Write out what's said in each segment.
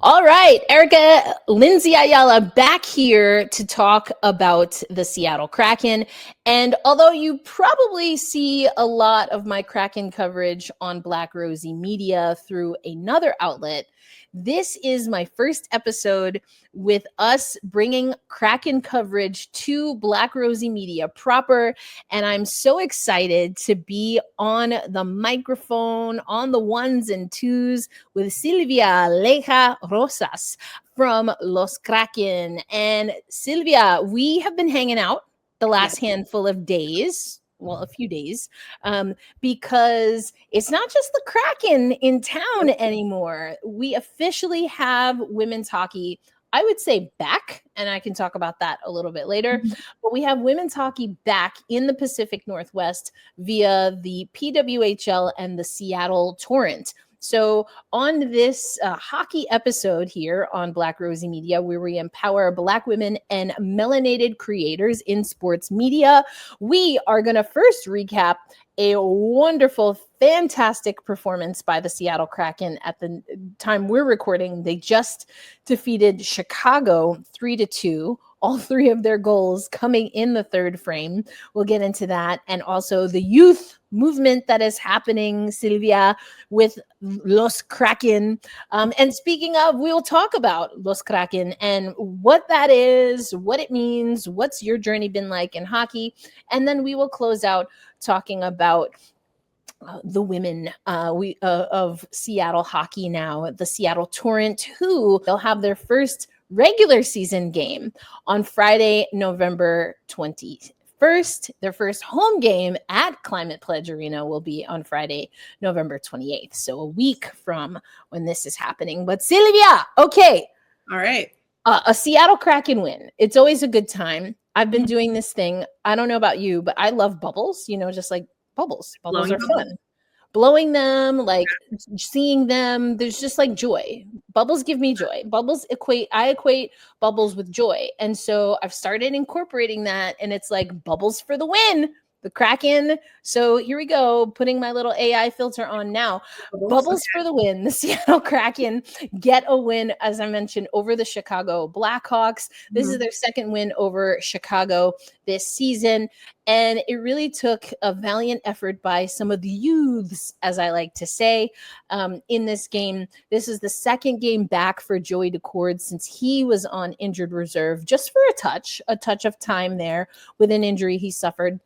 All right, Erica, Lindsay Ayala back here to talk about the Seattle Kraken. And although you probably see a lot of my Kraken coverage on Black Rosie Media through another outlet, this is my first episode with us bringing Kraken coverage to Black Rosie Media proper. And I'm so excited to be on the microphone, on the ones and twos with Silvia Leija Rosas from Los Kraken. And Silvia, we have been hanging out the last handful of days. Well, a few days, because it's not just the Kraken in town anymore. We officially have women's hockey, I would say, back, and I can talk about that a little bit later. But we have women's hockey back in the Pacific Northwest via the PWHL and the Seattle Torrent. So on this hockey episode here on Black Rosie Media, where we empower Black women and melanated creators in sports media, we are going to first recap a wonderful, fantastic performance by the Seattle Kraken. At the time we're recording, they just defeated Chicago 3-2. All three of their goals coming in the third frame. We'll get into that. And also the youth movement that is happening, Silvia, with Los Kraken. And speaking of, we'll talk about Los Kraken and what that is, what it means, what's your journey been like in hockey. And then we will close out talking about the women of Seattle hockey now, the Seattle Torrent, who they'll have their first regular season game on Friday, November 21st. Their first home game at Climate Pledge Arena will be on Friday, November 28th. So a week from when this is happening. But Silvia, okay. All right. A Seattle Kraken win. It's always a good time. I've been doing this thing. I don't know about you, but I love bubbles, just like bubbles. Bubbles are fun. Blowing them, like seeing them, there's just like joy. Bubbles give me joy. I equate bubbles with joy. And so I've started incorporating that, and it's like bubbles for the win, the Kraken. So here we go, putting my little AI filter on now. Bubbles for the win. The Seattle Kraken get a win, as I mentioned, over the Chicago Blackhawks. This is their second win over Chicago this season. And it really took a valiant effort by some of the youths, as I like to say, in this game. This is the second game back for Joey Daccord since he was on injured reserve, just for a touch of time there with an injury he suffered.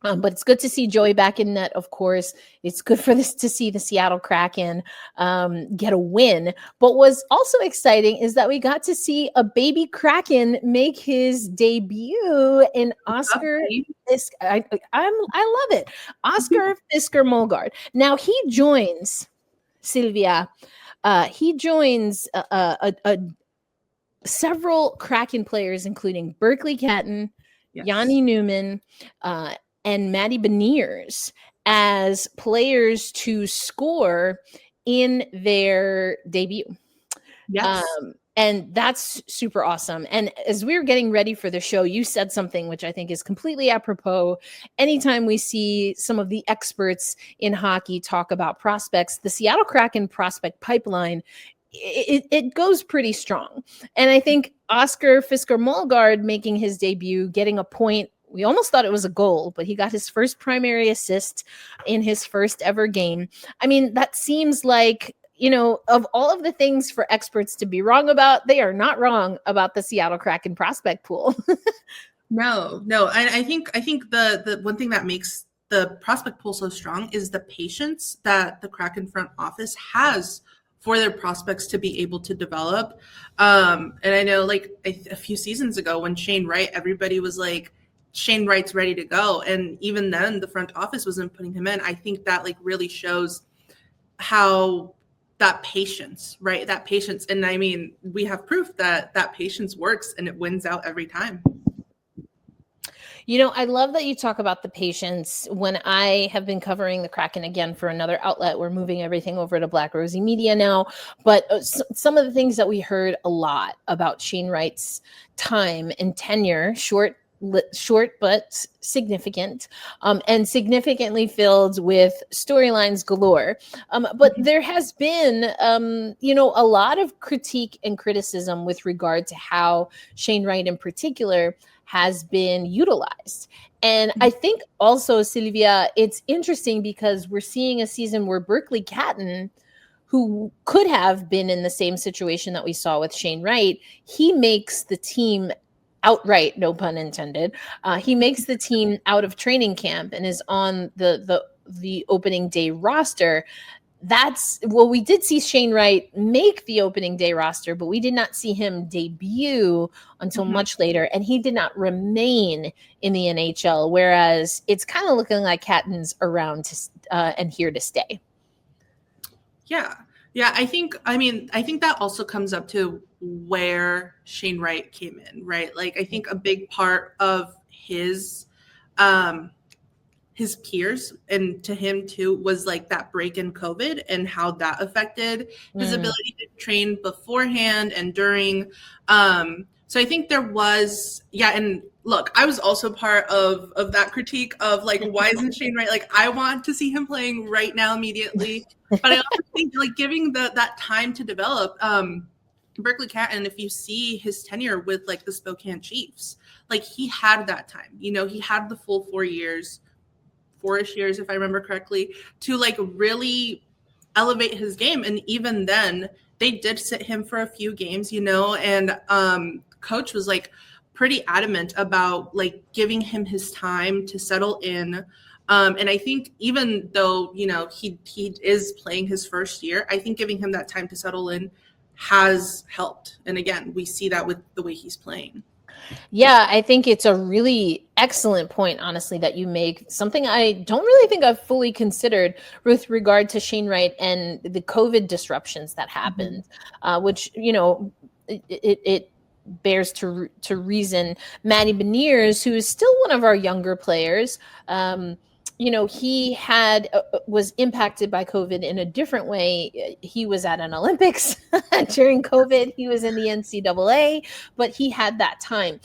But it's good to see Joey back in net, of course. It's good to see the Seattle Kraken get a win. But what's also exciting is that we got to see a baby Kraken make his debut in Oskar Fisker. I love it. Oskar Fisker Mølgaard. Now he joins, Silvia. He joins several Kraken players, including Berkeley Catton, Yanni Newman, and Matty Beniers as players to score in their debut. Yes. And that's super awesome. And as we were getting ready for the show, you said something which I think is completely apropos. Anytime we see some of the experts in hockey talk about prospects, the Seattle Kraken prospect pipeline, it goes pretty strong. And I think Oskar Fisker Mølgaard making his debut, getting a point. We almost thought it was a goal, but he got his first primary assist in his first ever game. I mean, that seems like, of all of the things for experts to be wrong about, they are not wrong about the Seattle Kraken prospect pool. No. And I think the one thing that makes the prospect pool so strong is the patience that the Kraken front office has for their prospects to be able to develop. And I know like a few seasons ago when Shane Wright, everybody was like, Shane Wright's ready to go. And even then the front office wasn't putting him in. I think that like really shows how that patience, right? That patience. And I mean, we have proof that patience works and it wins out every time. I love that you talk about the patience. When I have been covering the Kraken again for another outlet, we're moving everything over to Black Rosie Media now. But some of the things that we heard a lot about Shane Wright's time and tenure, short short but significant, and significantly filled with storylines galore. But there has been, a lot of critique and criticism with regard to how Shane Wright in particular has been utilized. And I think also, Silvia, it's interesting because we're seeing a season where Berkeley Catton, who could have been in the same situation that we saw with Shane Wright, he makes the team outright, no pun intended. He makes the team out of training camp and is on the opening day roster. We did see Shane Wright make the opening day roster, but we did not see him debut until much later, and he did not remain in the NHL, whereas it's kind of looking like Catton's around and here to stay. Yeah. I think that also comes up to where Shane Wright came in, right? Like, I think a big part of his peers, and to him too, was like that break in COVID and how that affected his ability to train beforehand and during. So I think there was, and look, I was also part of that critique of like, why isn't Shane Wright? Like, I want to see him playing right now immediately. But I also think like giving that time to develop, Berkeley Catton, if you see his tenure with like the Spokane Chiefs, like he had that time, he had the full 4 years, 4-ish years, if I remember correctly, to like really elevate his game. And even then they did sit him for a few games, and coach was like pretty adamant about like giving him his time to settle in. And I think even though, he is playing his first year, I think giving him that time to settle in has helped. And again, we see that with the way he's playing. Yeah, I think it's a really excellent point, honestly, that you make. Something I don't really think I've fully considered with regard to Shane Wright and the COVID disruptions that happened, which, it bears to reason. Matty Beniers, who is still one of our younger players, he was impacted by COVID in a different way. He was at an Olympics during COVID. He was in the NCAA, but he had that time.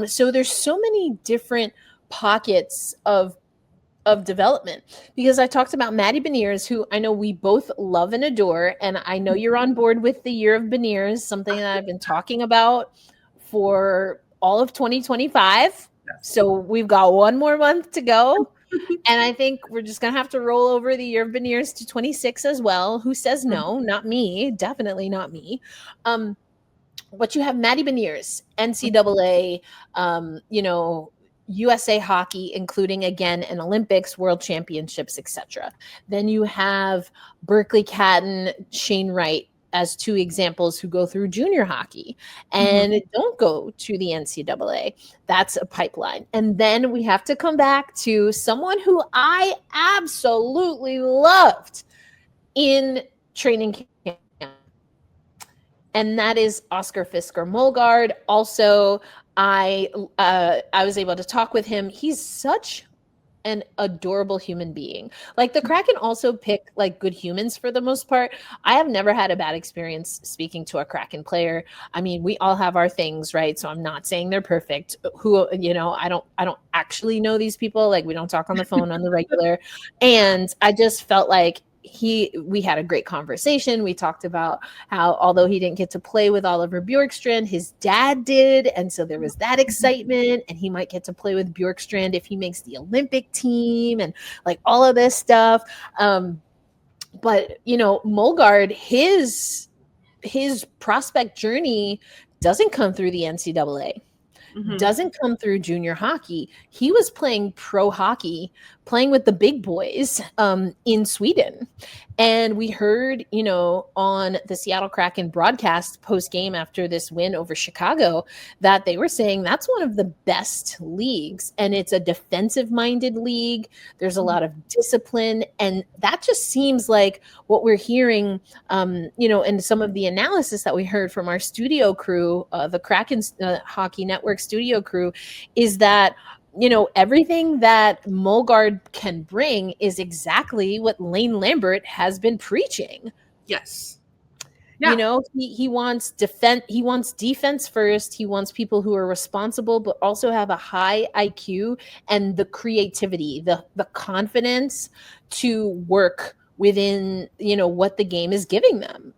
So there's so many different pockets of development, because I talked about Matty Beniers, who I know we both love and adore. And I know you're on board with the year of Beniers, something that I've been talking about for all of 2025. So we've got one more month to go. And I think we're just going to have to roll over the year of Beniers to 26 as well. Who says no? Not me. Definitely not me. But you have Matty Beniers, NCAA, USA hockey, including, again, an Olympics, World Championships, etc. Then you have Berkeley Catton, Shane Wright as two examples who go through junior hockey and don't go to the NCAA. That's a pipeline. And then we have to come back to someone who I absolutely loved in training camp, and that is Oskar Fisker Mølgaard. Also, I was able to talk with him. He's such an adorable human being. Like, the Kraken also pick like good humans for the most part. I have never had a bad experience speaking to a Kraken player. I mean, we all have our things, right? So I'm not saying they're perfect. I don't actually know these people. Like, we don't talk on the phone on the regular. And I just felt like we had a great conversation. We talked about how, although he didn't get to play with Oliver Bjorkstrand, his dad did. And so there was that excitement, and he might get to play with Bjorkstrand if he makes the Olympic team and like all of this stuff. But, Mølgaard, his prospect journey doesn't come through the NCAA. Doesn't come through junior hockey. He was playing pro hockey, playing with the big boys in Sweden. And we heard, on the Seattle Kraken broadcast post-game after this win over Chicago, that they were saying that's one of the best leagues. And it's a defensive-minded league. There's a lot of discipline. And that just seems like what we're hearing, in some of the analysis that we heard from our studio crew, the Kraken Hockey Network studio crew, is that everything that Mølgaard can bring is exactly what Lane Lambert has been preaching. Yes. You know, he wants defense first. He wants people who are responsible, but also have a high IQ and the creativity, the confidence to work within, you know, what the game is giving them.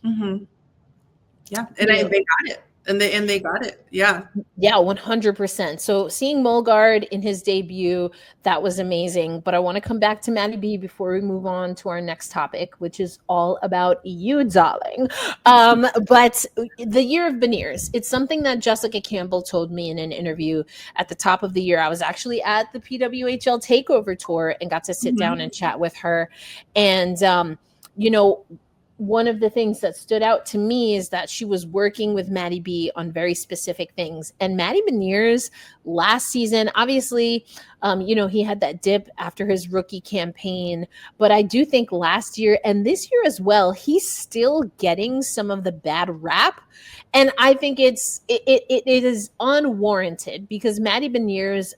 Mm-hmm. Yeah, and they got it. And they got it. Yeah. Yeah, 100%. So seeing Mølgaard in his debut, that was amazing. But I want to come back to Matty B before we move on to our next topic, which is all about you, darling. But the year of Beniers, it's something that Jessica Campbell told me in an interview at the top of the year. I was actually at the PWHL Takeover Tour and got to sit down and chat with her. And, you know, one of the things that stood out to me is that she was working with Matty B on very specific things. And Matty Beniers last season, obviously, you know, he had that dip after his rookie campaign. But I do think last year and this year as well, he's still getting some of the bad rap. And I think it is unwarranted because Matty Beniers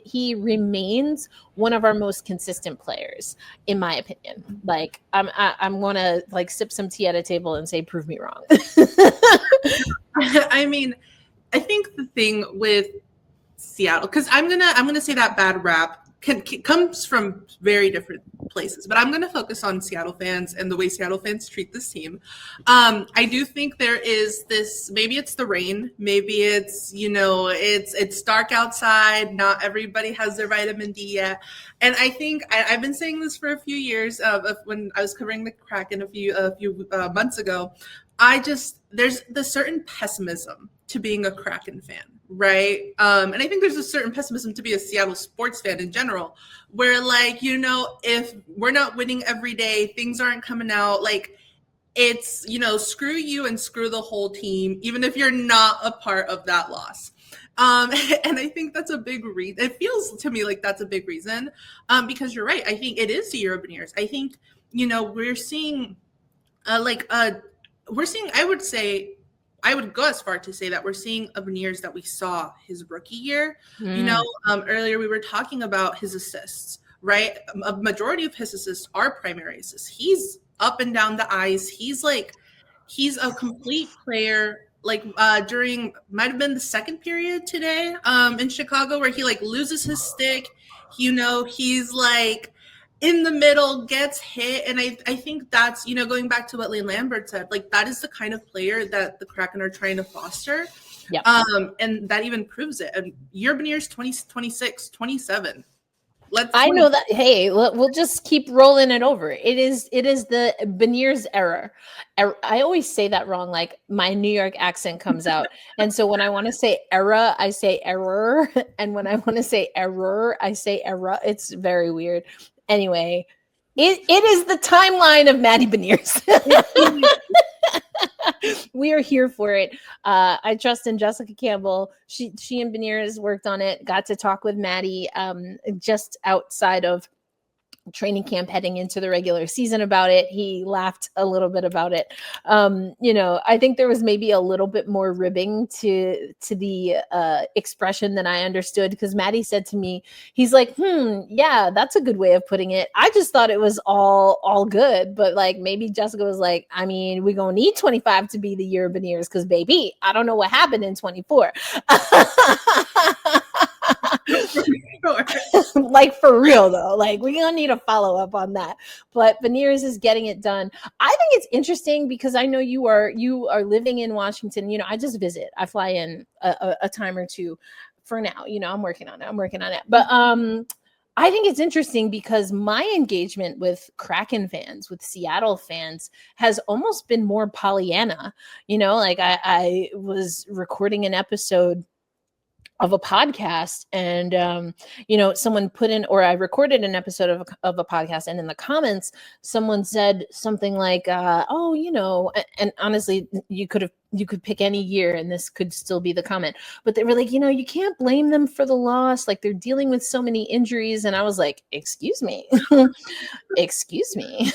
he remains one of our most consistent players, in my opinion. Like I'm gonna like sip some tea at a table and say, prove me wrong. I mean, I think the thing with Seattle, because I'm gonna say that bad rap comes from very different places, but I'm going to focus on Seattle fans and the way Seattle fans treat this team. I do think there is this, maybe it's the rain, maybe it's, you know, it's dark outside. Not everybody has their vitamin D yet. And I think I've been saying this for a few years when I was covering the Kraken a few months ago. There's the certain pessimism to being a Kraken fan, right? And I think there's a certain pessimism to be a Seattle sports fan in general, where like, you know, if we're not winning every day, things aren't coming out, like it's, you know, screw you and screw the whole team, even if you're not a part of that loss. And I think that's a big reason. It feels to me like that's a big reason, because you're right. I think it is the year of Beniers. I think, you know, we're seeing I would go as far to say that we're seeing a Beniers that we saw his rookie year. You know, earlier we were talking about his assists, right? A majority of his assists are primary assists. He's up and down the ice. He's a complete player. Like might have been the second period today in Chicago where he like loses his stick. You know, he's like in the middle, gets hit. And I think that's, you know, going back to what Lane Lambert said, like that is the kind of player that the Kraken are trying to foster. Yep. And that even proves it. And year Beniers 26, 27. I know that. Hey, we'll just keep rolling it over. It is the Beniers era. I always say that wrong. Like my New York accent comes out. And so when I want to say era, I say error. And when I want to say error, I say era. It's very weird. Anyway, it is the timeline of Matty Beniers. We are here for it. I trust in Jessica Campbell. She and Beniers worked on it, got to talk with Matty just outside of training camp heading into the regular season about it. He laughed a little bit about it. You know, I think there was maybe a little bit more ribbing to the expression than I understood, because Matty said to me, he's like, yeah, that's a good way of putting it. I just thought it was all good, but like maybe Jessica was like, I mean, we're gonna need 25 to be the year of Beniers, because baby, I don't know what happened in 24. Like for real though, like we're gonna need a follow-up on that. But Beniers is getting it done. I think it's interesting because I know you are living in Washington. You know, I just visit. I fly in a time or two for now. You know, I'm working on it. But I think it's interesting because my engagement with Kraken fans, with Seattle fans, has almost been more Pollyanna. You know, like I was recording an episode of a podcast, and you know, someone put in, or I recorded an episode of a podcast, and in the comments someone said something like oh, you know, and honestly you could pick any year and this could still be the comment, but they were like, you know, you can't blame them for the loss, like they're dealing with so many injuries. And I was like, excuse me. Excuse me.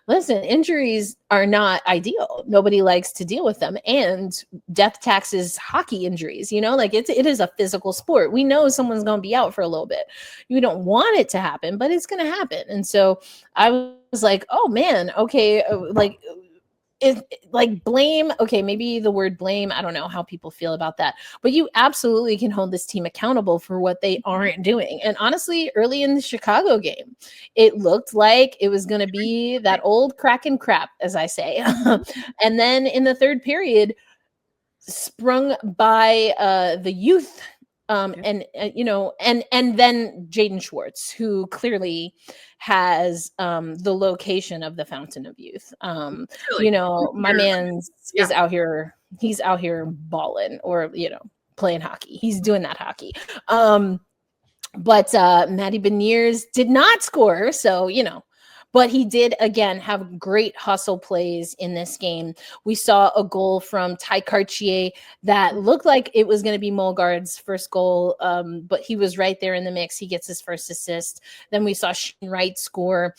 Listen, injuries are not ideal. Nobody likes to deal with them. And death taxes hockey injuries, you know, like it is a physical sport. We know someone's going to be out for a little bit. You don't want it to happen, but it's going to happen. And so I was like, oh man, okay, like like blame. Okay, maybe the word blame. I don't know how people feel about that, but you absolutely can hold this team accountable for what they aren't doing. And honestly, early in the Chicago game, it looked like it was going to be that old Kraken crap, as I say. And then in the third period, sprung by the youth. And then Jaden Schwartz, who clearly has the location of the Fountain of Youth. Really? My man is out here. He's out here balling, or playing hockey. He's doing that hockey. But Matty Beniers did not score, so but he did again have great hustle plays in this game. We saw a goal from Ty Cartier that looked like it was going to be Mølgaard's first goal, but he was right there in the mix. He gets his first assist. Then we saw Shane Wright score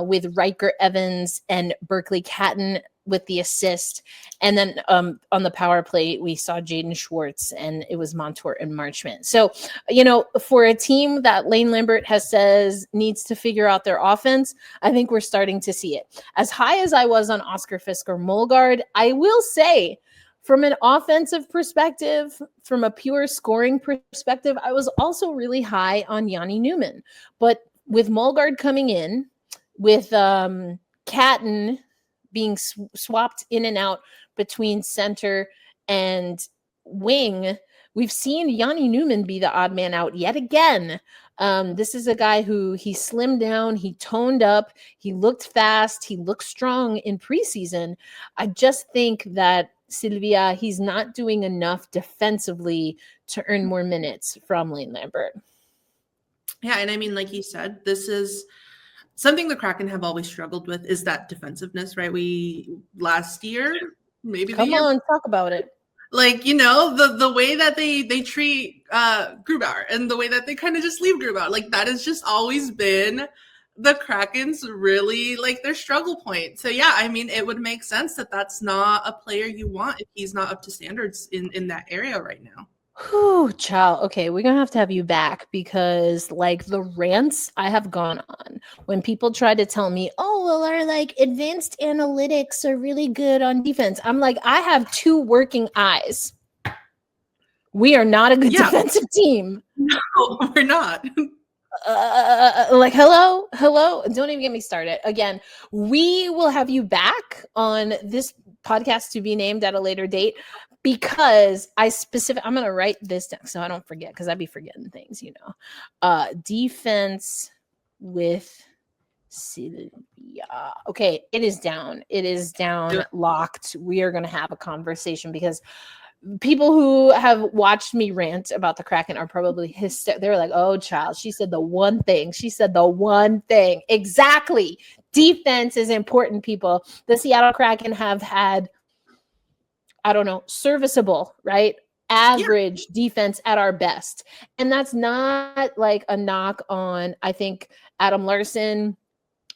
with Riker Evans and Berkeley Catton with the assist. And then on the power play, we saw Jaden Schwartz, and it was Montour and Marchment. So, for a team that Lane Lambert says needs to figure out their offense, I think we're starting to see it. As high as I was on Oskar Fisker Mølgaard, I will say, from an offensive perspective, from a pure scoring perspective, I was also really high on Yanni Newman. But with Mølgaard coming in, with Catton being swapped in and out between center and wing, we've seen Yanni Newman be the odd man out yet again. This is a guy who he slimmed down, he toned up, he looked fast, he looked strong in preseason. I just think that Silvia, he's not doing enough defensively to earn more minutes from Lane Lambert. Yeah, and I mean, like you said, this is something the Kraken have always struggled with, is that defensiveness, right? Last year, maybe Come on, talk about it. Like, the way that they treat Grubauer, and the way that they kind of just leave Grubauer, like that has just always been the Kraken's really like their struggle point. So yeah, I mean, it would make sense that that's not a player you want if he's not up to standards in that area right now. Whew, child. Okay, we're gonna have to have you back, because like the rants I have gone on when people try to tell me, oh, well, our like advanced analytics are really good on defense. I'm like, I have two working eyes. We are not a good defensive team. No, we're not. Like, hello, don't even get me started. Again, we will have you back on this podcast to be named at a later date, because I'm going to write this down so I don't forget, because I'd be forgetting things, defense with Silvia. Okay, it is down. Locked. We are going to have a conversation, because people who have watched me rant about the Kraken are probably they're like, oh, child, she said the one thing. Exactly. Defense is important, people. The Seattle Kraken have had, I don't know, serviceable, right? Average defense at our best. And that's not like a knock on, I think, Adam Larson.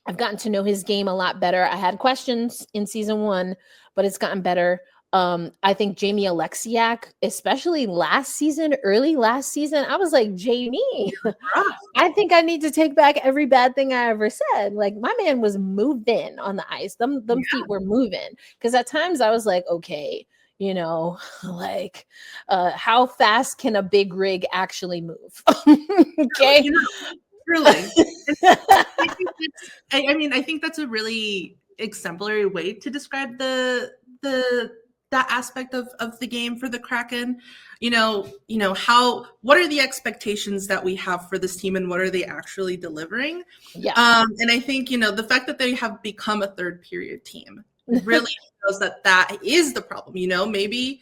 I've gotten to know his game a lot better. I had questions in season 1, but it's gotten better. I think Jamie Alexiak, especially early last season, I was like, Jamie, I think I need to take back every bad thing I ever said. Like, my man was moving on the ice. Them feet were moving. Because at times I was like, okay, like, how fast can a big rig actually move? Okay. Really. I think that's a really exemplary way to describe that aspect of the game for the Kraken. What are the expectations that we have for this team, and what are they actually delivering? Yeah. And I think, the fact that they have become a third period team really shows that is the problem. Maybe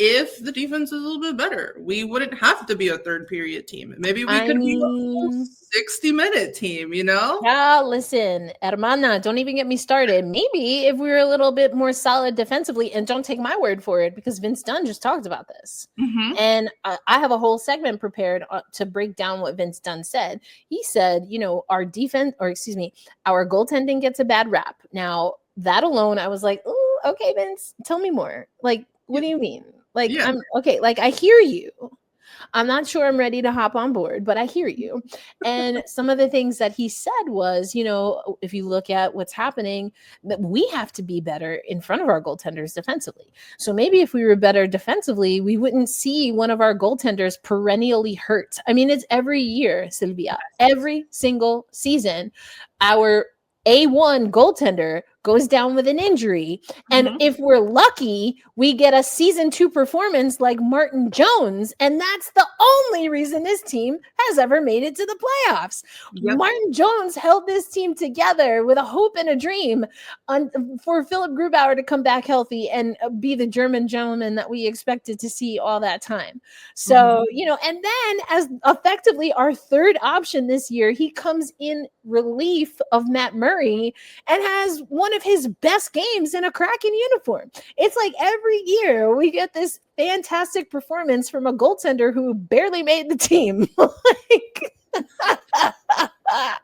if the defense is a little bit better, we wouldn't have to be a third period team. Maybe we could be a 60-minute team, Yeah, listen, hermana, don't even get me started. Maybe if we were a little bit more solid defensively, and don't take my word for it, because Vince Dunn just talked about this. Mm-hmm. And I have a whole segment prepared to break down what Vince Dunn said. He said, our goaltending gets a bad rap. Now, that alone, I was like, oh, okay, Vince, tell me more. Like, what do you mean? Like, I'm okay. Like, I hear you, I'm not sure I'm ready to hop on board, but I hear you. And some of the things that he said was, if you look at what's happening, that we have to be better in front of our goaltenders defensively. So maybe if we were better defensively, we wouldn't see one of our goaltenders perennially hurt. I mean, it's every year, Silvia, every single season, our A1 goaltender goes down with an injury. And if we're lucky, we get a season 2 performance like Martin Jones. And that's the only reason this team has ever made it to the playoffs. Yep. Martin Jones held this team together with a hope and a dream for Philip Grubauer to come back healthy and be the German gentleman that we expected to see all that time. So, and then as effectively our third option this year, he comes in relief of Matt Murray and has one of his best games in a Kraken uniform. It's like every year we get this fantastic performance from a goaltender who barely made the team.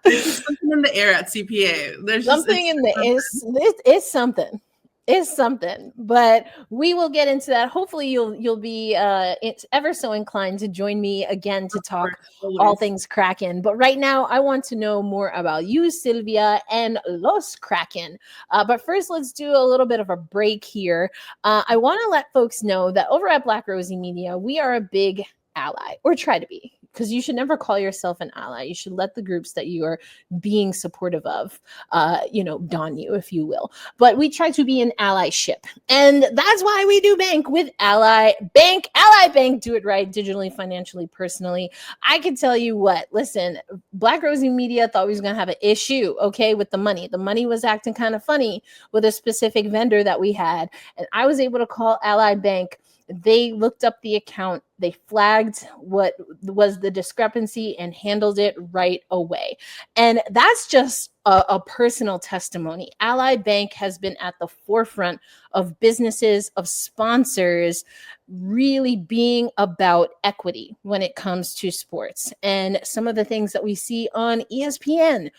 There's something in the air at CPA. There's something in the it's something. Is something, but we will get into that. Hopefully you'll be ever so inclined to join me again to talk all things Kraken. But right now I want to know more about you, Silvia, and Los Kraken. But first, let's do a little bit of a break here. I want to let folks know that over at Black Rosie Media, we are a big ally, or try to be, because you should never call yourself an ally. You should let the groups that you are being supportive of, don you, if you will. But we try to be an allyship. And that's why we do bank with Ally Bank. Ally Bank, do it right, digitally, financially, personally. I can tell you what, listen, Black Rosie Media thought we was going to have an issue, with the money. The money was acting kind of funny with a specific vendor that we had. And I was able to call Ally Bank. They looked up the account, they flagged what was the discrepancy and handled it right away. And that's just a personal testimony. Ally Bank has been at the forefront of businesses, of sponsors, really being about equity when it comes to sports. And some of the things that we see on ESPN,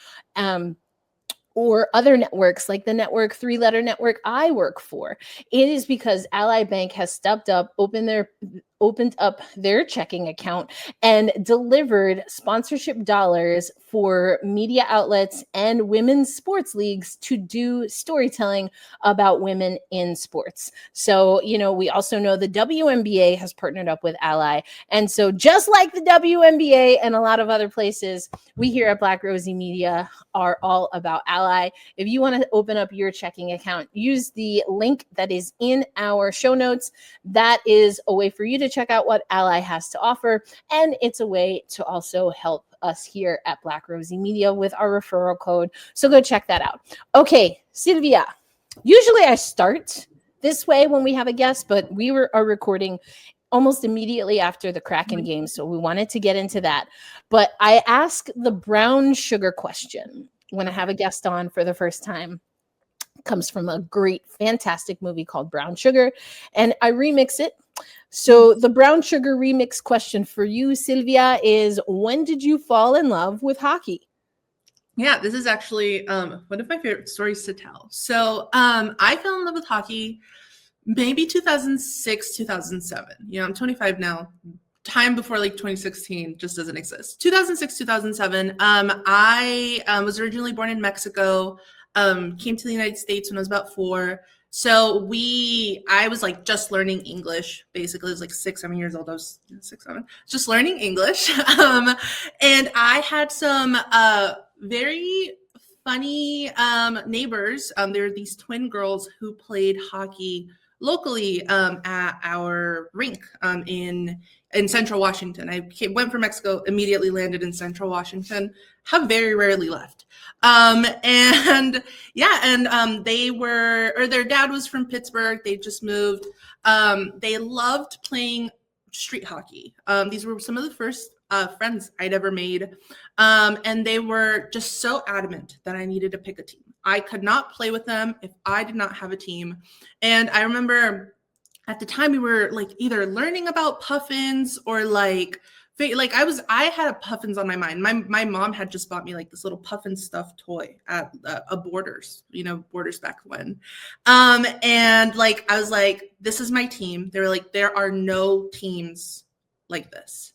or other networks like the network, 3-letter network I work for, it is because Ally Bank has stepped up, opened up their checking account and delivered sponsorship dollars for media outlets and women's sports leagues to do storytelling about women in sports. So, we also know the WNBA has partnered up with Ally. And so just like the WNBA and a lot of other places, we here at Black Rosie Media are all about Ally. If you want to open up your checking account, use the link that is in our show notes. That is a way for you to check out what Ally has to offer. And it's a way to also help us here at Black Rosie Media with our referral code. So go check that out. Okay, Silvia, usually I start this way when we have a guest, but we are recording almost immediately after the Kraken game. So we wanted to get into that. But I ask the brown sugar question when I have a guest on for the first time. Comes from a great, fantastic movie called Brown Sugar, and I remix it. So the brown sugar remix question for you, Silvia, is when did you fall in love with hockey? Yeah, this is actually one of my favorite stories to tell. So I fell in love with hockey maybe 2006, 2007. I'm 25 now. Time before 2016 just doesn't exist. 2006, 2007. I was originally born in Mexico. Came to the United States when I was about 4. So I was just learning English. Basically, I was 6, 7 years old. I was 6, 7, just learning English. And I had some very funny neighbors. There were these twin girls who played hockey locally at our rink in Central Washington. I went from Mexico, immediately landed in Central Washington, have very rarely left. They were, or their dad was from Pittsburgh. They just moved. They loved playing street hockey. These were some of the first friends I'd ever made. And they were just so adamant that I needed to pick a team. I could not play with them if I did not have a team. And I remember at the time we were either learning about puffins or I had a puffins on my mind. My mom had just bought me this little puffin stuffed toy at a Borders, Borders back when. I was this is my team. They were there are no teams like this.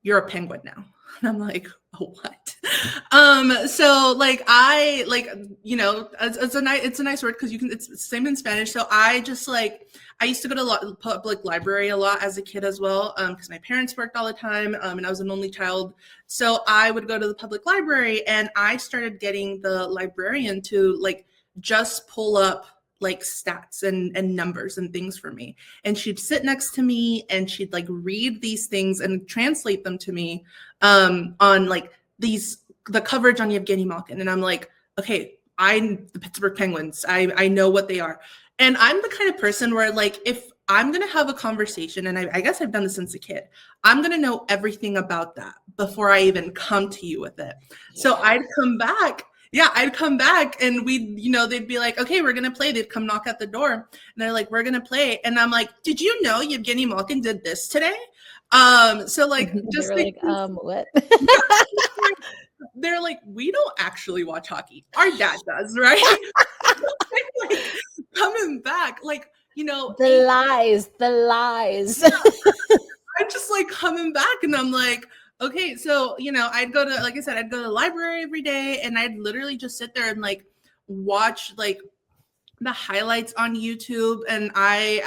You're a penguin now. And I'm like, oh, what? So like I like, you know, it's a nice word because it's the same in Spanish. So I just like, I used to go to public library a lot as a kid as well, because my parents worked all the time, and I was an only child. So I would go to the public library, and I started getting the librarian to like just pull up like stats and numbers and things for me. And she'd sit next to me and she'd like read these things and translate them to me on like the coverage on Evgeny Malkin. And I'm like, okay, I'm the Pittsburgh Penguins. I know what they are. And I'm the kind of person where like, if I'm going to have a conversation, and I guess I've done this since a kid, I'm going to know everything about that before I even come to you with it. So I'd come back. Yeah, I'd come back and they'd be like, okay, we're going to play. They'd come knock at the door and they're like, we're going to play. And I'm like, did you know Evgeny Malkin did this today? So like, just like, what? They're like, we don't actually watch hockey. Our dad does, right? Like, coming back, like, you know, the lies. Yeah. I'm just like coming back and I'm like, okay, so, you know, I'd go to the library every day, and I'd literally just sit there and like watch like the highlights on YouTube. And I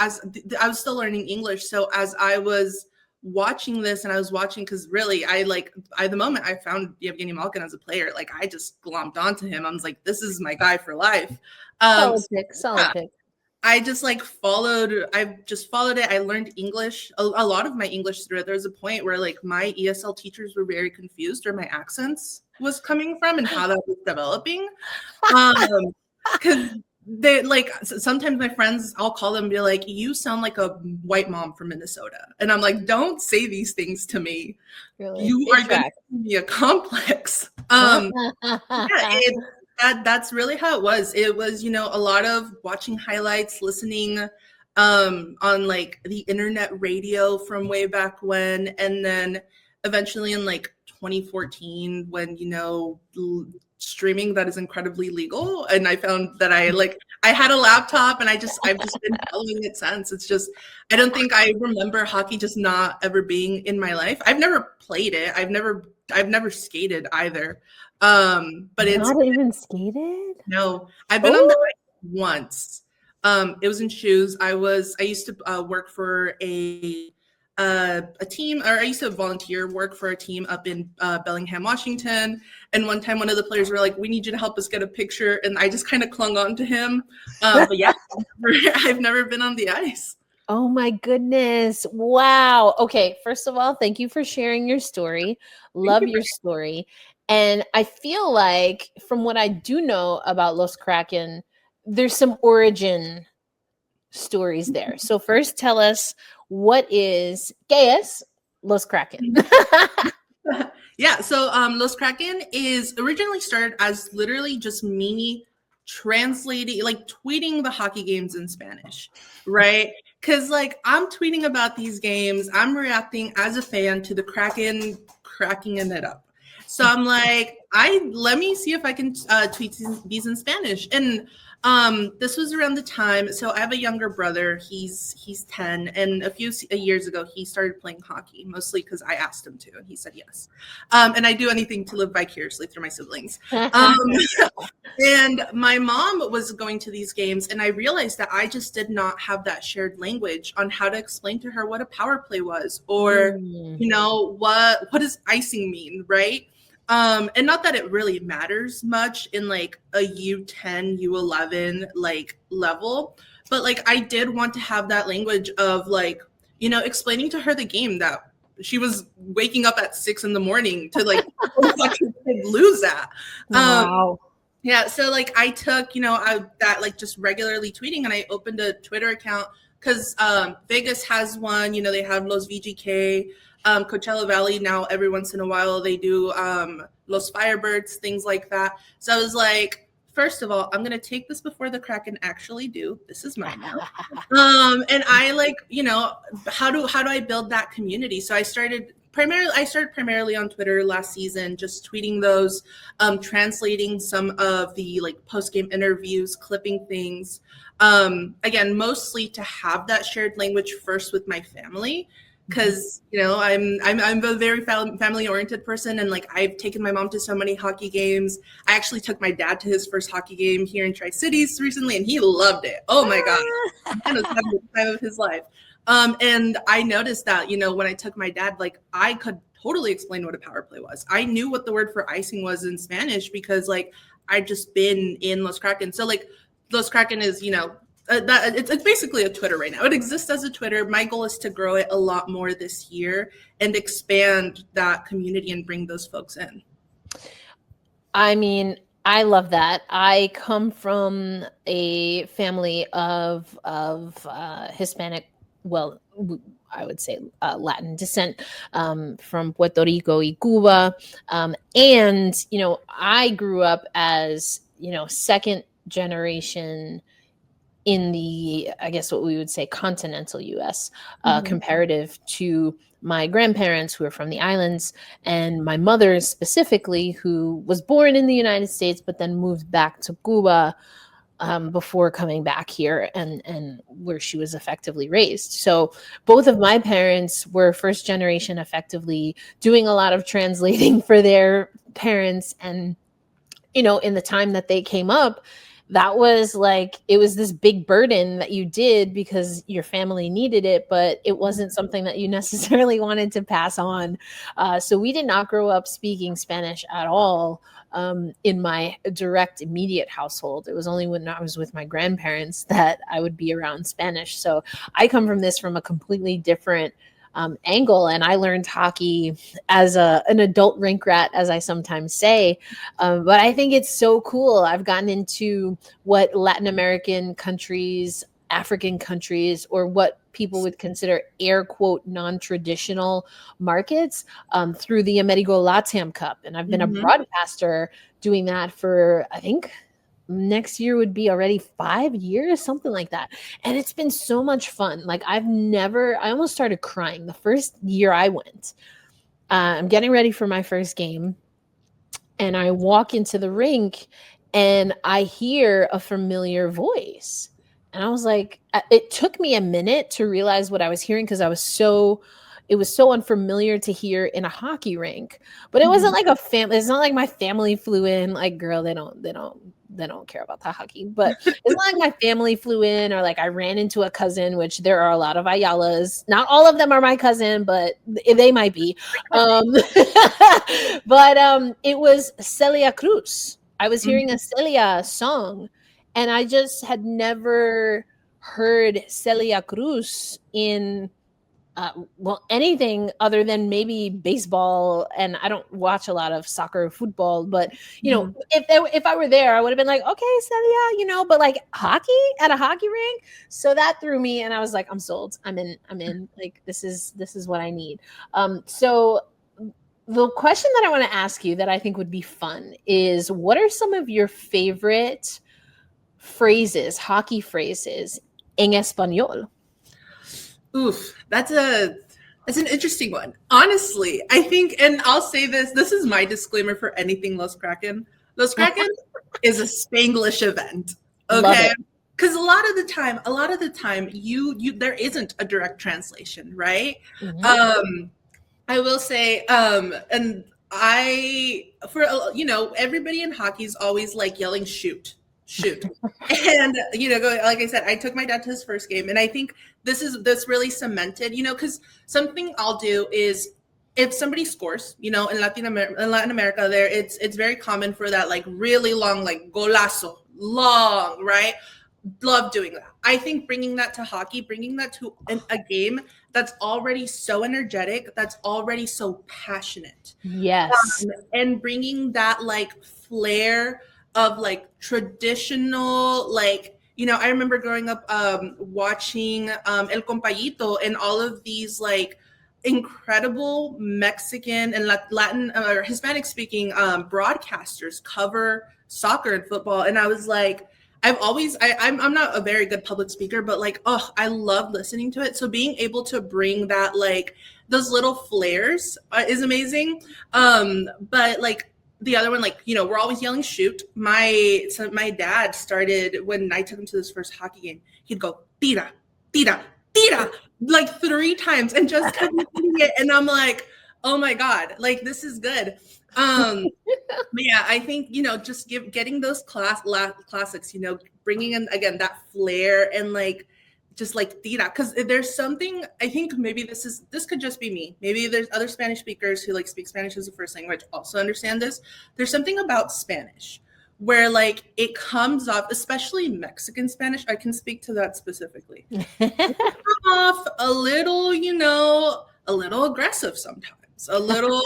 was still learning English. So as I was watching this, and I was watching, because really the moment I found Evgeny Malkin as a player, like I just glommed onto him. I was like, this is my guy for life. Solid pick. I just followed it. I learned English, a lot of my English through it. There was a point where like my ESL teachers were very confused where my accents was coming from and how that was developing. Because they like, sometimes my friends, I'll call them and be like, you sound like a white mom from Minnesota. And I'm like, don't say these things to me. Really? You are going to give me a complex. That's really how it was. It was, you know, a lot of watching highlights, listening on like the internet radio from way back when. And then eventually in like 2014, when, you know, streaming that is incredibly legal. And I found that I had a laptop, and I've just been following it since. It's just, I don't think I remember hockey just not ever being in my life. I've never played it. I've never skated either. But it's not even skated. No, I've been on the ice once. It was in shoes. I used to work for a team, or I used to volunteer work for a team up in Bellingham, Washington. And one time, one of the players were like, "We need you to help us get a picture," and I just kind of clung on to him. But yeah, I've never been on the ice. Oh my goodness. Wow. Okay. First of all, thank you for sharing your story. Love your story. And I feel like, from what I do know about Los Kraken, there's some origin stories there. So first, tell us, ¿qué es Los Kraken? Yeah, so Los Kraken is originally started as literally just me translating, like tweeting the hockey games in Spanish, right? Because like I'm tweeting about these games, I'm reacting as a fan to the Kraken cracking it up. So I'm like, let me see if I can tweet these in Spanish. And this was around the time. So I have a younger brother. He's 10, and a few years ago he started playing hockey, mostly because I asked him to, and he said yes. And I do anything to live vicariously through my siblings. And my mom was going to these games, and I realized that I just did not have that shared language on how to explain to her what a power play was, or you know, what does icing mean, right? And not that it really matters much in like a U10, U11 like level, but like I did want to have that language of like, you know, explaining to her the game that she was waking up at 6 a.m. to like lose that. Wow. Yeah, so like I took, you know, that like just regularly tweeting, and I opened a Twitter account because Vegas has one, you know, they have Los VGK. Coachella Valley now, every once in a while they do Los Firebirds, things like that. So I was like, first of all, I'm gonna take this before the Kraken actually do. This is mine now. And I like, you know, how do I build that community? So I started primarily on Twitter last season, just tweeting those, translating some of the like post-game interviews, clipping things. Again, mostly to have that shared language first with my family. because I'm a very family oriented person, and like I've taken my mom to so many hockey games. I actually took my dad to his first hockey game here in Tri-Cities recently, and he loved it. Oh my god, he was having the time of his life. And I noticed that when I took my dad, like I could totally explain what a power play was. I knew what the word for icing was in Spanish because like I'd just been in Los Kraken. So like Los Kraken is it's basically a Twitter right now. It exists as a Twitter. My goal is to grow it a lot more this year and expand that community and bring those folks in. I mean, I love that. I come from a family of Hispanic, well, I would say Latin descent, from Puerto Rico y Cuba. And, I grew up as, second generation in the, I guess what we would say continental US, comparative to my grandparents who are from the islands, and my mother specifically, who was born in the United States, but then moved back to Cuba before coming back here, and where she was effectively raised. So both of my parents were first generation, effectively doing a lot of translating for their parents. And, in the time that they came up, that was like, it was this big burden that you did because your family needed it, but it wasn't something that you necessarily wanted to pass on. So we did not grow up speaking Spanish at all in my direct immediate household. It was only when I was with my grandparents that I would be around Spanish. So I come from this from a completely different angle, and I learned hockey as an adult rink rat, as I sometimes say. But I think it's so cool. I've gotten into what Latin American countries, African countries, or what people would consider air quote non-traditional markets through the Amerigo Latam Cup. And I've been a broadcaster doing that for, I think, next year would be already 5 years, something like that. And it's been so much fun. Like I almost started crying the first year I went. I'm getting ready for my first game, and I walk into the rink and I hear a familiar voice. And I was like, it took me a minute to realize what I was hearing, because it was so unfamiliar to hear in a hockey rink. But it wasn't like it's not like my family flew in. Like, girl, they don't care about the hockey. But it's not like my family flew in, or like I ran into a cousin, which there are a lot of Ayalas. Not all of them are my cousin, but they might be. But it was Celia Cruz. I was hearing a Celia song, and I just had never heard Celia Cruz in anything other than maybe baseball. And I don't watch a lot of soccer or football, but if I were there, I would have been like, okay, Celia, but like hockey at a hockey rink. So that threw me, and I was like, I'm sold. I'm in. Like this is what I need. So the question that I want to ask you that I think would be fun is, what are some of your favorite phrases, hockey phrases en español? Oof, that's an interesting one. Honestly, I think, and I'll say this is my disclaimer for anything Los Kraken. Los Kraken is a Spanglish event. Okay. Because a lot of the time you there isn't a direct translation, right? I will say, and everybody in hockey is always like yelling shoot. And like I said, I took my dad to his first game, and I think this really cemented, because something I'll do is, if somebody scores, in Latin America, there it's very common for that like really long, like golazo, long, right? Love doing that. I think bringing that to hockey, bringing that to a game that's already so energetic, that's already so passionate. Yes. And bringing that like flair of like traditional, like, I remember growing up watching El Compayito and all of these like incredible Mexican and Latin or Hispanic speaking broadcasters cover soccer and football. And I was like, I'm not a very good public speaker, but like, I love listening to it. So being able to bring that, like those little flares is amazing. But like, the other one, like, we're always yelling shoot. My dad started, when I took him to his first hockey game, he'd go, tira, tira, tira, like 3 times and just kept repeating it. And I'm like, oh my God, like this is good. But yeah, I think, just getting those classics, bringing in again that flair and like just like tira, because there's something, I think maybe this could just be me. Maybe there's other Spanish speakers who like speak Spanish as a first language also understand this. There's something about Spanish where like it comes off, especially Mexican Spanish. I can speak to that specifically. It come off a little, a little aggressive sometimes, a little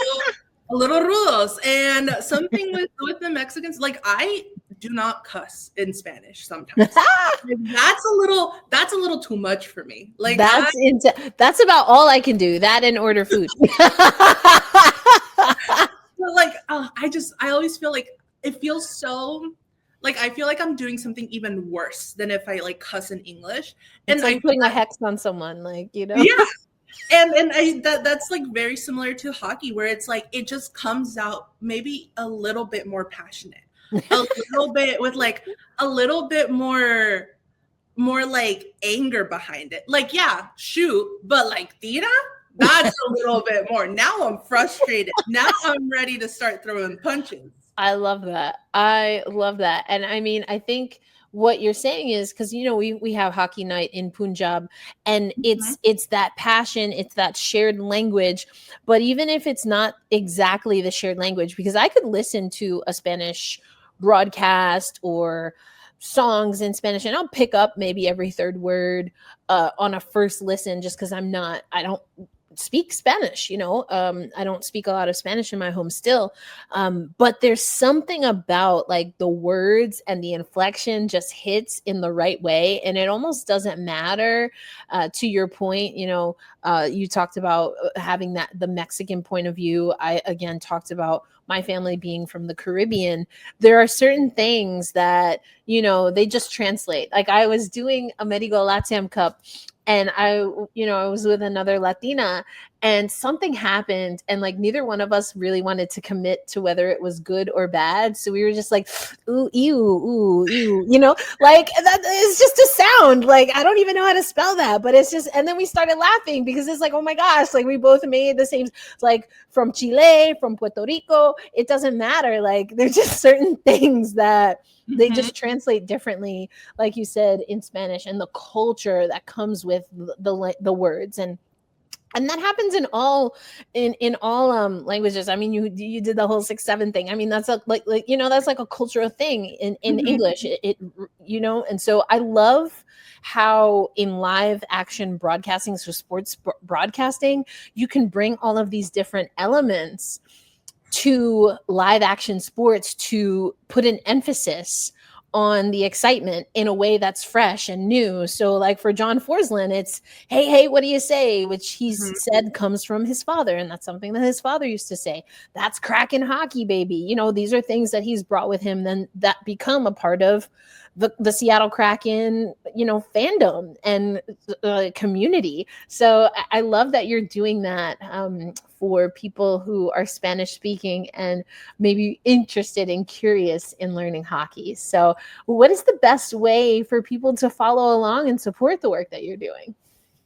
rudos, and something with the Mexicans, like I do not cuss in Spanish sometimes. That's a little too much for me. Like that's about all I can do. That and order food. Like I always feel like it feels so like I feel like I'm doing something even worse than if I like cuss in English. And it's like putting a hex on someone, like, Yeah. And that's like very similar to hockey, where it's like it just comes out maybe a little bit more passionate, a little bit with like a little bit more like anger behind it. Like, yeah, shoot, but like tira, that's a little bit more. Now I'm frustrated. Now I'm ready to start throwing punches. I love that. And I mean, I think what you're saying is because we have hockey night in Punjab, and it's that passion, it's that shared language. But even if it's not exactly the shared language, because I could listen to a Spanish broadcast or songs in Spanish and I'll pick up maybe every third word on a first listen, just because I don't speak Spanish, I don't speak a lot of Spanish in my home still. But there's something about like the words and the inflection just hits in the right way. And it almost doesn't matter, to your point, you talked about having the Mexican point of view. I again talked about my family being from the Caribbean. There are certain things that, they just translate. Like I was doing a Medigo Latam Cup, and I was with another Latina, and something happened, and like neither one of us really wanted to commit to whether it was good or bad. So we were just like, ooh, ew, ooh, ew, like that is just a sound. Like I don't even know how to spell that, but it's just, and then we started laughing because it's like, oh my gosh, like we both made the same, like from Chile, from Puerto Rico, it doesn't matter. Like there's just certain things that they just translate differently, like you said, in Spanish, and the culture that comes with the words, and that happens in all languages. I mean, you did the whole 6-7 thing. I mean, that's that's like a cultural thing in English. It and so I love how in live action broadcasting, so sports broadcasting, you can bring all of these different elements to live action sports to put an emphasis on the excitement in a way that's fresh and new. So like for John Forsland, it's, hey, what do you say? Which he's said comes from his father. And that's something that his father used to say. That's Kraken hockey, baby. These are things that he's brought with him then that become a part of the Seattle Kraken, fandom and community. So I love that you're doing that for people who are Spanish speaking and maybe interested and curious in learning hockey. So what is the best way for people to follow along and support the work that you're doing?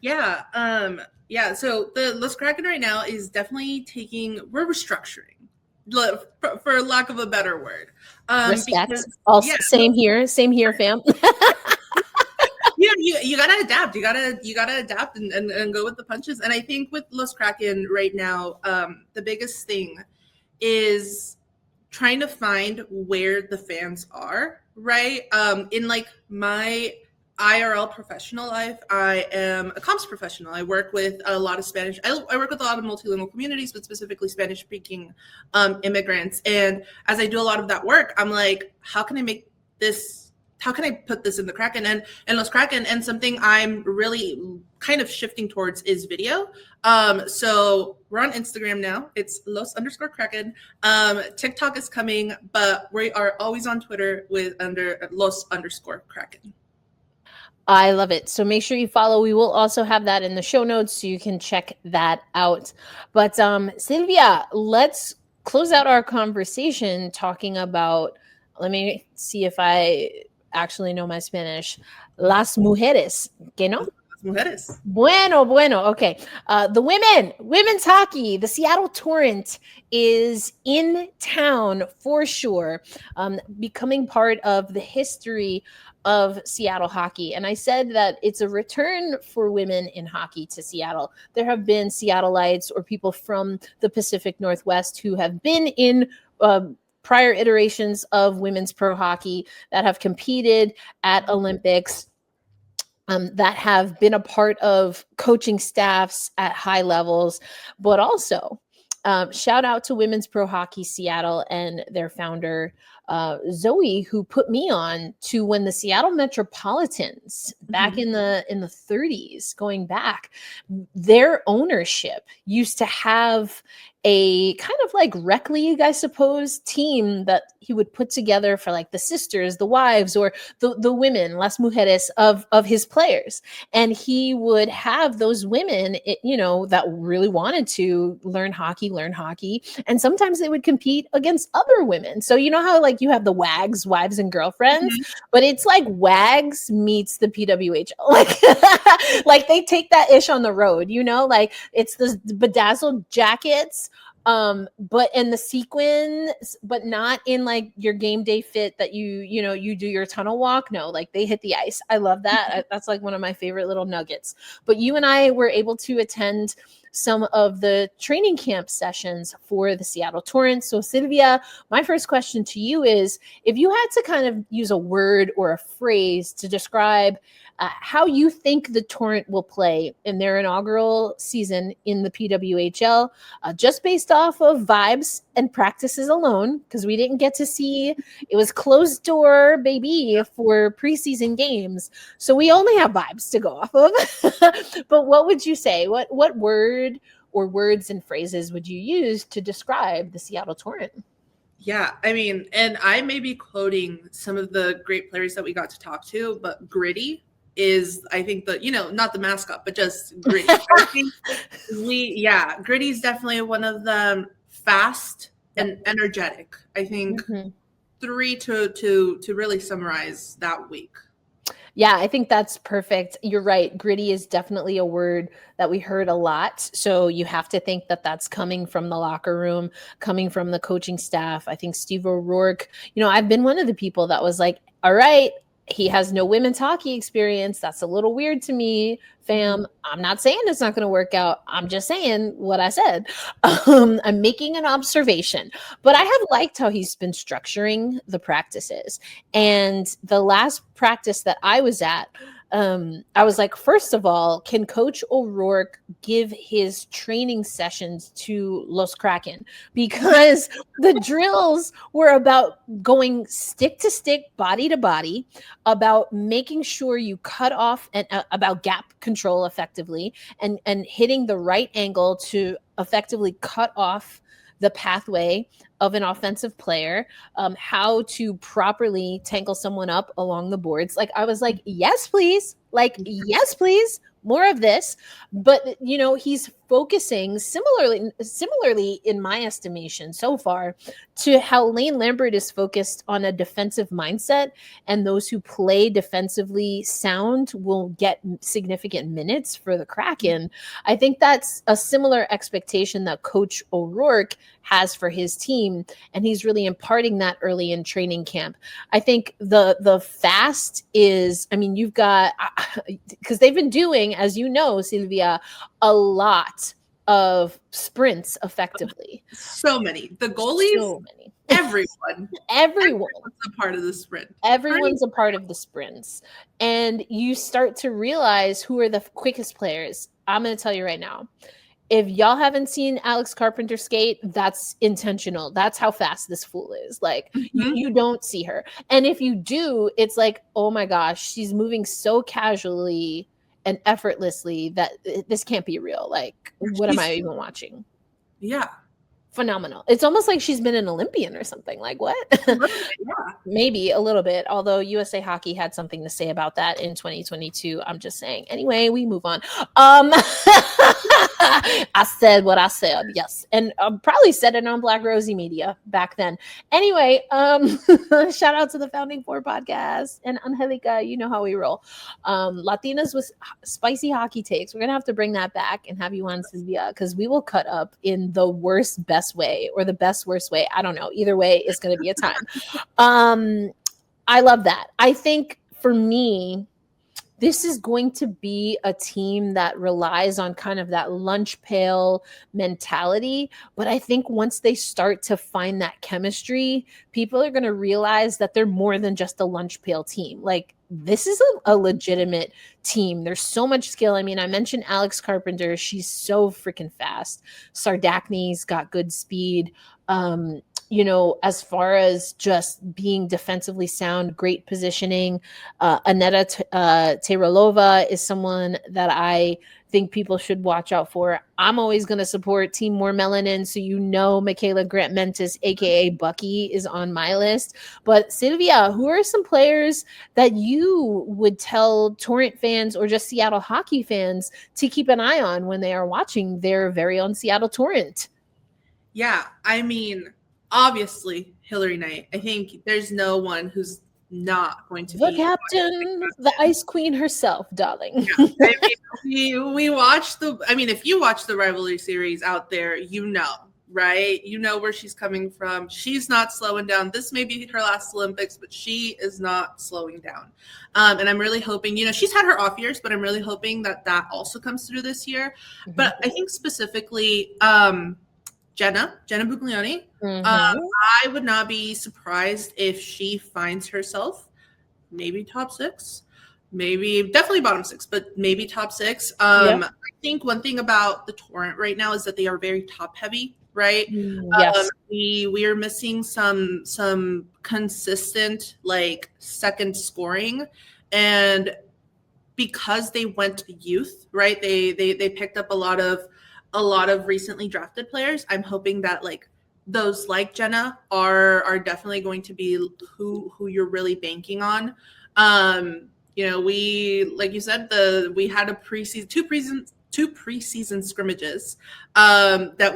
Yeah. So the Los Kraken right now is definitely we're restructuring, for lack of a better word. Respect. Same here, fam. You gotta adapt. You gotta adapt and go with the punches. And I think with Los Kraken right now, the biggest thing is trying to find where the fans are, right? In like my IRL professional life, I am a comms professional. I work with a lot of Spanish. I work with a lot of multilingual communities, but specifically Spanish speaking immigrants. And as I do a lot of that work, I'm like, how can I put this in the Kraken and Los Kraken? And something I'm really kind of shifting towards is video. So we're on Instagram now. It's Los_Kraken. TikTok is coming, but we are always on Twitter under Los_Kraken. I love it. So make sure you follow. We will also have that in the show notes so you can check that out. But Silvia, let's close out our conversation talking about, let me see if I actually know my Spanish. Las mujeres, ¿qué no? Mujeres. Bueno. Okay. The women's hockey, the Seattle Torrent is in town for sure, becoming part of the history of Seattle hockey. And I said that it's a return for women in hockey to Seattle. There have been Seattleites or people from the Pacific Northwest who have been in prior iterations of women's pro hockey that have competed at Olympics. That have been a part of coaching staffs at high levels, but also shout out to Women's Pro Hockey Seattle and their founder, Zoe, who put me on to when the Seattle Metropolitans back in the 30s, going back, their ownership used to have a kind of like rec league, I suppose, team that he would put together for like the sisters, the wives, or the women, las mujeres of his players. And he would have those women, that really wanted to learn hockey. And sometimes they would compete against other women. So you know how like you have the WAGs, wives and girlfriends, but it's like WAGs meets the PWH. Like they take that ish on the road, like it's the bedazzled jackets, but in the sequins, but not in like your game day fit that you do your tunnel walk. No, like they hit the ice. I love that. That's like one of my favorite little nuggets. But you and I were able to attend some of the training camp sessions for the Seattle Torrent. So Silvia, my first question to you is, if you had to kind of use a word or a phrase to describe how you think the Torrent will play in their inaugural season in the PWHL, just based off of vibes and practices alone, because we didn't get to see, it was closed door, baby, for preseason games. So we only have vibes to go off of. But what would you say? What word or words and phrases would you use to describe the Seattle Torrent? Yeah, I mean, and I may be quoting some of the great players that we got to talk to, but gritty is, I think, not the mascot, but just gritty. I think gritty is definitely one of them. Fast and energetic. I think 3 to really summarize that week. Yeah, I think that's perfect. You're right. Gritty is definitely a word that we heard a lot. So you have to think that that's coming from the locker room, coming from the coaching staff. I think Steve O'Rourke, I've been one of the people that was like, all right, he has no women's hockey experience. That's a little weird to me, fam. I'm not saying it's not going to work out. I'm just saying what I said. I'm making an observation. But I have liked how he's been structuring the practices. And the last practice that I was at, I was like, first of all, can Coach O'Rourke give his training sessions to Los Kraken? Because the drills were about going stick to stick, body to body, about making sure you cut off and about gap control effectively and hitting the right angle to effectively cut off the pathway of an offensive player, how to properly tangle someone up along the boards. Like I was like, yes, please. More of this. But, he's focusing similarly in my estimation so far to how Lane Lambert is focused on a defensive mindset, and those who play defensively sound will get significant minutes for the Kraken. I think that's a similar expectation that Coach O'Rourke has for his team, and he's really imparting that early in training camp. I think the fast is, you've got, because they've been doing, as you know, Silvia, a lot of sprints effectively. So many. The goalies, so many. Everyone's a part of the sprint. Everyone's a part of the sprints. And you start to realize who are the quickest players. I'm going to tell you right now. If y'all haven't seen Alex Carpenter skate, that's intentional. That's how fast this fool is. Like, you don't see her. And if you do, it's like, oh my gosh, she's moving so casually and effortlessly that this can't be real. Like, what am I even watching? Yeah. phenomenal. It's almost like she's been an Olympian or something. Like what? Yeah. Maybe a little bit, although USA Hockey had something to say about that in 2022. I'm just saying. Anyway, we move on. I said what I said, yes. And probably said it on Black Rosie Media back then. Anyway, shout out to the Founding Four podcast and Angelica. You know how we roll. Latinas with spicy hockey takes. We're going to have to bring that back and have you on, Silvia, because we will cut up in the worst, best way or the best, worst way. I don't know. Either way, it's going to be a time. I love that. I think for me, this is going to be a team that relies on kind of that lunch pail mentality. But I think once they start to find that chemistry, people are going to realize that they're more than just a lunch pail team. Like, this is a legitimate team. There's so much skill. I mean, I mentioned Alex Carpenter. She's so freaking fast. Sardakni's got good speed. As far as just being defensively sound, great positioning. Aneta Terelova is someone that I think people should watch out for. I'm always going to support Team More Melanin, so Michaela Grant-Mentis, aka Bucky, is on my list. But Silvia, who are some players that you would tell Torrent fans or just Seattle hockey fans to keep an eye on when they are watching their very own Seattle Torrent? Yeah, I mean, obviously Hillary Knight. I think there's no one who's not going to the be captain, the ice queen herself, darling. Yeah. I mean, we watch if you watch the rivalry series out there, right? You know where she's coming from. She's not slowing down. This may be her last Olympics, but she is not slowing down. And I'm really hoping, she's had her off years, but I'm really hoping that also comes through this year. Mm-hmm. But I think specifically, Jenna Buglioni. Mm-hmm. I would not be surprised if she finds herself maybe top 6, definitely bottom 6, but maybe top 6. I think one thing about the Torrent right now is that they are very top heavy, right? Yes. We are missing some consistent like second scoring, and because they went to youth, right? They picked up a lot of recently drafted players. I'm hoping that like those like Jenna are definitely going to be who you're really banking on. We, like you said, we had two preseason scrimmages that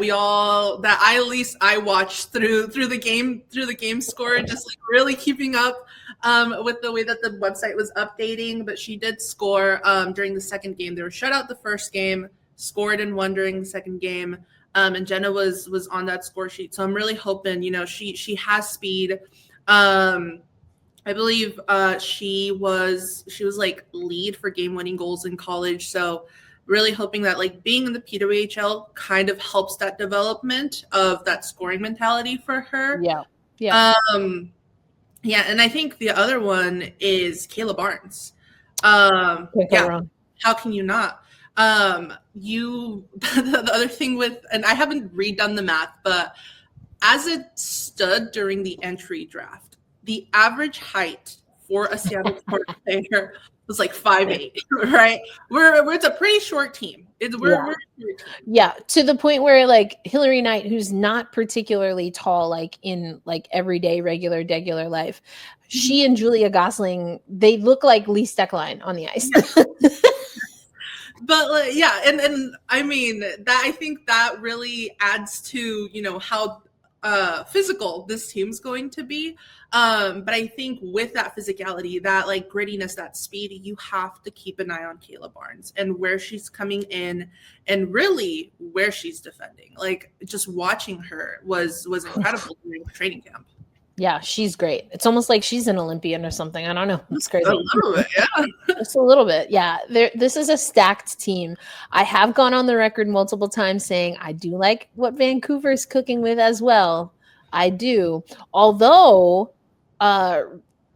I watched through the game score, just like really keeping up with the way that the website was updating. But she did score during the second game. They were shut out the first game, scored and won during the second game. And Jenna was on that score sheet. So I'm really hoping, she has speed. I believe she was like lead for game-winning goals in college. So really hoping that like being in the PWHL kind of helps that development of that scoring mentality for her. Yeah. And I think the other one is Kayla Barnes. How can you not? The other thing with, and I haven't redone the math, but as it stood during the entry draft, the average height for a Seattle Torrent player was like 5'8", right? It's a pretty short team. We're to the point where like Hillary Knight, who's not particularly tall, like in like everyday regular life, she and Julia Gosling, they look like Lee Steckline on the ice. But and I mean that, I think that really adds to how physical this team's going to be. But I think with that physicality, that like grittiness, that speed, you have to keep an eye on Kayla Barnes and where she's coming in and really where she's defending. Like just watching her was incredible during training camp. Yeah, she's great. It's almost like she's an Olympian or something. I don't know. It's crazy. A little bit, yeah. Just a little bit, yeah. This is a stacked team. I have gone on the record multiple times saying I do like what Vancouver's cooking with as well. I do. Although,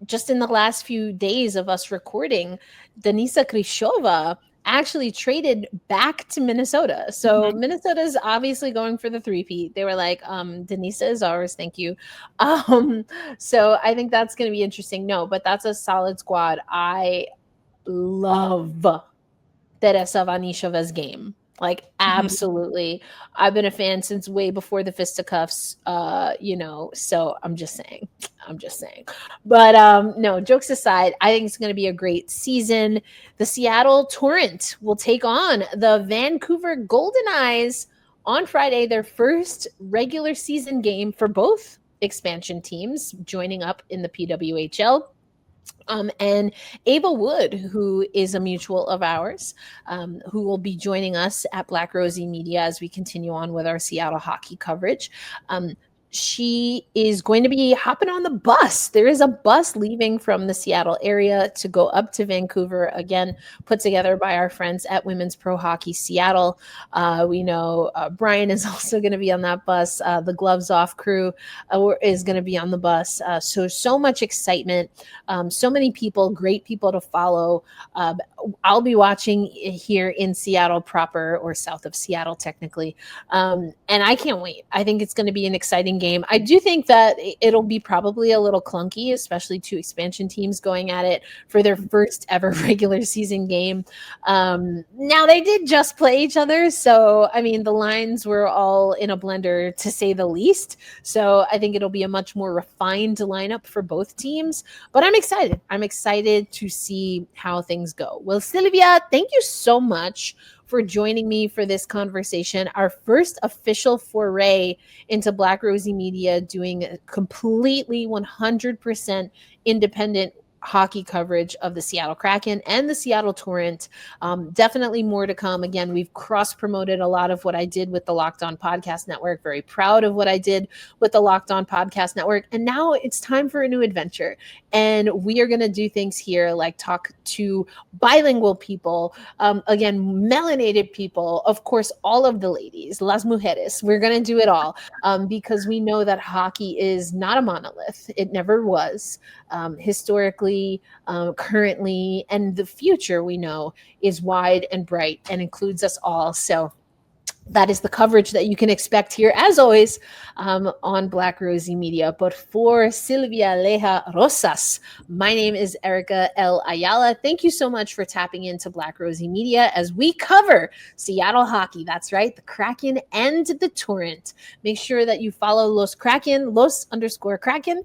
just in the last few days of us recording, Denisa Kryshova actually traded back to Minnesota. So Minnesota's obviously going for the three-peat. They were like, Denisa is ours, thank you. So I think that's going to be interesting. No, but that's a solid squad. I love Teresa Vanishova's game. Like, absolutely. I've been a fan since way before the fisticuffs, so I'm just saying. But no, jokes aside, I think it's going to be a great season. The Seattle Torrent will take on the Vancouver Golden Eyes on Friday, their first regular season game for both expansion teams joining up in the PWHL. And Ava Wood, who is a mutual of ours, who will be joining us at Black Rosie Media as we continue on with our Seattle hockey coverage. She is going to be hopping on the bus. There is a bus leaving from the Seattle area to go up to Vancouver, again, put together by our friends at Women's Pro Hockey Seattle. We know Brian is also going to be on that bus. The Gloves Off crew is going to be on the bus. So much excitement. So many people, great people to follow. I'll be watching here in Seattle proper, or south of Seattle technically. And I can't wait. I think it's going to be an exciting game. I do think that it'll be probably a little clunky, especially two expansion teams going at it for their first ever regular season game. Now, they did just play each other. So, I mean, the lines were all in a blender, to say the least. So I think it'll be a much more refined lineup for both teams. But I'm excited. I'm excited to see how things go. Well, Silvia, thank you so much for joining me for this conversation. Our first official foray into Black Rosie Media, doing completely 100% independent hockey coverage of the Seattle Kraken and the Seattle Torrent. Definitely more to come. Again, we've cross-promoted a lot of what I did with the Locked On Podcast Network. Very proud of what I did with the Locked On Podcast Network. And now it's time for a new adventure. And we are going to do things here like talk to bilingual people, again, melanated people, of course, all of the ladies, las mujeres. We're going to do it all because we know that hockey is not a monolith. It never was. Historically, currently, and the future, we know, is wide and bright and includes us all. So that is the coverage that you can expect here, as always, on Black Rosie Media. But for Silvia Leija Rosas, my name is Erica L. Ayala. Thank you so much for tapping into Black Rosie Media as we cover Seattle hockey. That's right, the Kraken and the Torrent. Make sure that you follow Los _Kraken.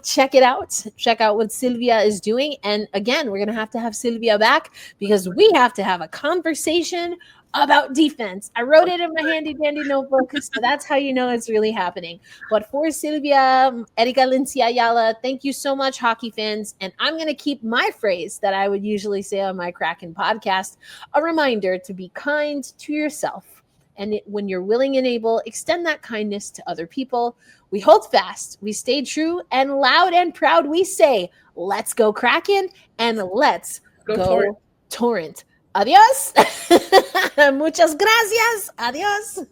Check it out. Check out what Silvia is doing. And again, we're going to have Silvia back because we have to have a conversation about defense. I wrote it in my handy dandy notebook, so that's how you know it's really happening. But for Silvia, Erika Lindsay Ayala, thank you so much, hockey fans. And I'm going to keep my phrase that I would usually say on my Kraken podcast, a reminder to be kind to yourself. And when you're willing and able, extend that kindness to other people. We hold fast, we stay true, and loud and proud we say, let's go Kraken and let's go Torrent. Adiós. Muchas gracias. Adiós.